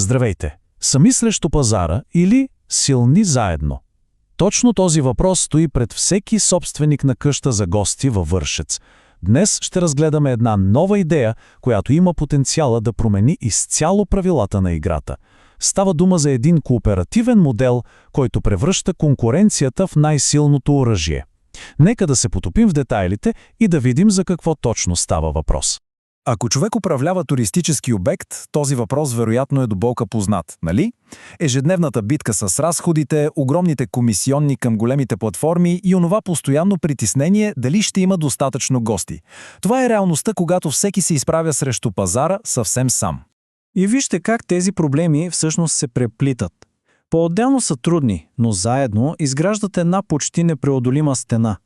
Здравейте! Сами срещу пазара или силни заедно? Точно този въпрос стои пред всеки собственик на къща за гости във Вършец. Днес ще разгледаме една нова идея, която има потенциала да промени изцяло правилата на играта. Става дума за един кооперативен модел, който превръща конкуренцията в най-силното оръжие. Нека да се потопим в детайлите и да видим за какво точно става въпрос. Ако човек управлява туристически обект, този въпрос вероятно е до болка познат, нали? Ежедневната битка с разходите, огромните комисионни към големите платформи и онова постоянно притеснение дали ще има достатъчно гости. Това е реалността, когато всеки се изправя срещу пазара съвсем сам. И вижте как тези проблеми всъщност се преплитат. По-отделно са трудни, но заедно изграждат една почти непреодолима стена.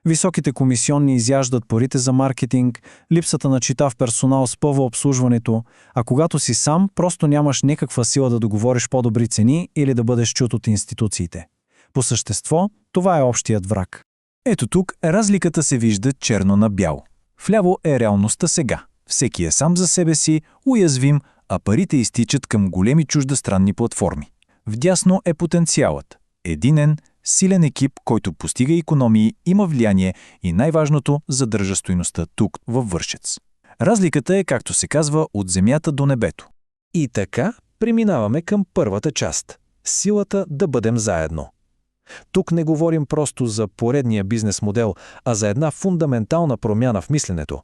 Високите комисионни изяждат парите за маркетинг, липсата на читав персонал спъва обслужването, а когато си сам, просто нямаш никаква сила да договориш по-добри цени или да бъдеш чут от институциите. По същество, това е общият враг. Ето тук разликата се вижда черно на бяло. Вляво е реалността сега. Всеки е сам за себе си, уязвим, а парите изтичат към големи чуждестранни платформи. Вдясно е потенциалът. Единен, силен екип, който постига икономии, има влияние и най-важното – задържа стойността тук, във Вършец. Разликата е, както се казва, от земята до небето. И така преминаваме към първата част – силата да бъдем заедно. Тук не говорим просто за поредния бизнес модел, а за една фундаментална промяна в мисленето.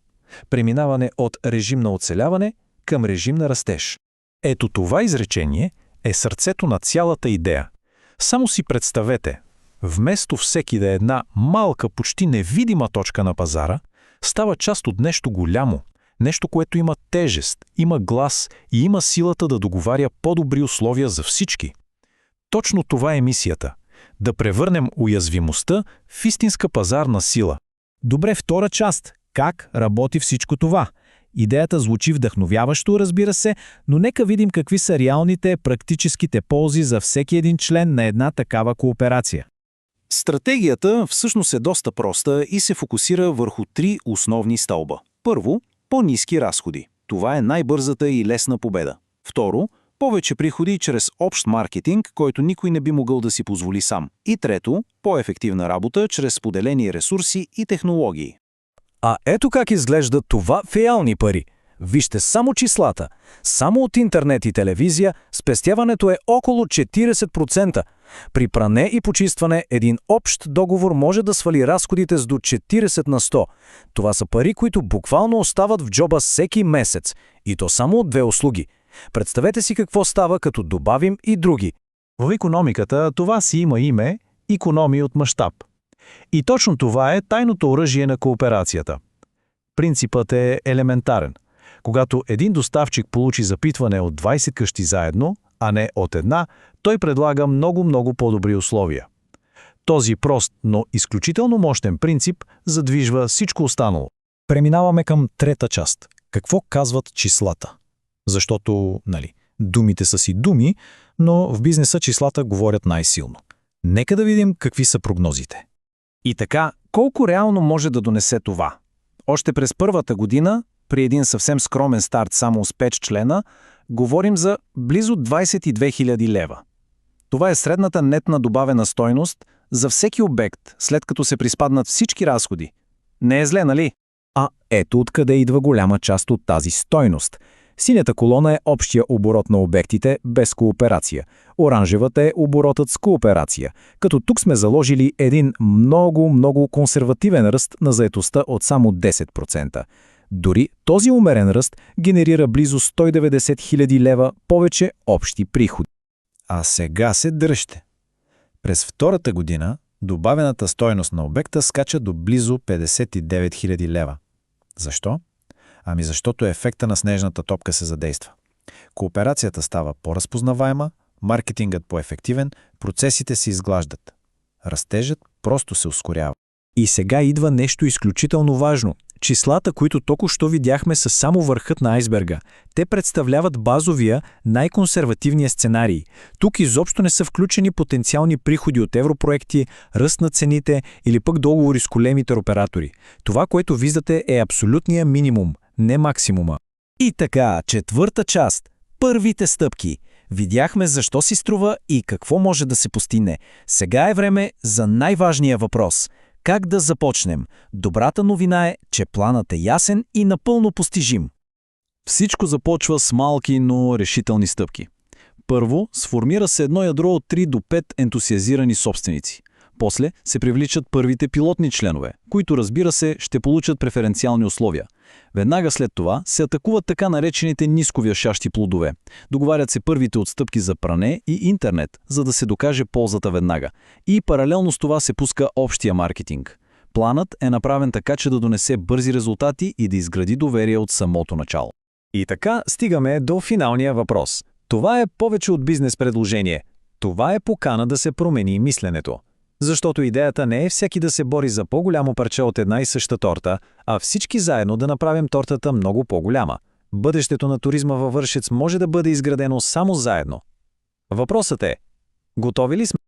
Преминаване от режим на оцеляване към режим на растеж. Ето това изречение е сърцето на цялата идея. Само си представете, вместо всеки да е една малка, почти невидима точка на пазара, става част от нещо голямо, нещо, което има тежест, има глас и има силата да договаря по-добри условия за всички. Точно това е мисията – да превърнем уязвимостта в истинска пазарна сила. Добре, втора част. Как работи всичко това? Идеята звучи вдъхновяващо, разбира се, но нека видим какви са реалните, практическите ползи за всеки един член на една такава кооперация. Стратегията всъщност е доста проста и се фокусира върху три основни стълба. Първо, по-ниски разходи. Това е най-бързата и лесна победа. Второ, повече приходи чрез общ маркетинг, който никой не би могъл да си позволи сам. И трето, по-ефективна работа чрез споделени ресурси и технологии. А ето как изглежда това в реални пари. Вижте само числата. Само от интернет и телевизия спестяването е около 40%. При пране и почистване един общ договор може да свали разходите с до 40 на 100. Това са пари, които буквално остават в джоба всеки месец. И то само от две услуги. Представете си какво става, като добавим и други. В икономиката това си има име – икономия от мащаб. И точно това е тайното оръжие на кооперацията. Принципът е елементарен. Когато един доставчик получи запитване от 20 къщи заедно, а не от една, той предлага много по-добри условия. Този прост, но изключително мощен принцип задвижва всичко останало. Преминаваме към трета част. Какво казват числата? Защото, думите са си думи, но в бизнеса числата говорят най-силно. Нека да видим какви са прогнозите. И така, колко реално може да донесе това? Още през първата година, при един съвсем скромен старт само с 5 члена, говорим за близо 22 000 лева. Това е средната нетна добавена стойност за всеки обект, след като се приспаднат всички разходи. Не е зле, нали? А ето откъде идва голяма част от тази стойност. Синята колона е общия оборот на обектите без кооперация. Оранжевата е оборотът с кооперация, като тук сме заложили един много консервативен ръст на заетостта от само 10%. Дори този умерен ръст генерира близо 190 000 лева повече общи приходи. А сега се дръжте. През втората година добавената стойност на обекта скача до близо 59 000 лева. Защо? Ами защото ефекта на снежната топка се задейства. Кооперацията става по-разпознаваема, маркетингът по-ефективен, процесите се изглаждат. Растежът просто се ускорява. И сега идва нещо изключително важно. Числата, които току-що видяхме, са само върхът на айсберга. Те представляват базовия, най-консервативния сценарий. Тук изобщо не са включени потенциални приходи от европроекти, ръст на цените или пък договори с големите оператори. Това, което виждате, е абсолютния минимум, не максимума. И така, четвърта част. Първите стъпки. Видяхме защо си струва и какво може да се постигне. Сега е време за най-важния въпрос. Как да започнем? Добрата новина е, че планът е ясен и напълно постижим. Всичко започва с малки, но решителни стъпки. Първо, сформира се едно ядро от 3 до 5 ентусиазирани собственици. После се привличат първите пилотни членове, които, разбира се, ще получат преференциални условия. Веднага след това се атакуват така наречените нисковяшащи плодове. Договарят се първите отстъпки за пране и интернет, за да се докаже ползата веднага. И паралелно с това се пуска общия маркетинг. Планът е направен така, че да донесе бързи резултати и да изгради доверие от самото начало. И така стигаме до финалния въпрос. Това е повече от бизнес предложение. Това е покана да се промени мисленето. Защото идеята не е всеки да се бори за по-голямо парче от една и съща торта, а всички заедно да направим тортата много по-голяма. Бъдещето на туризма във Вършец може да бъде изградено само заедно. Въпросът е: готови ли сме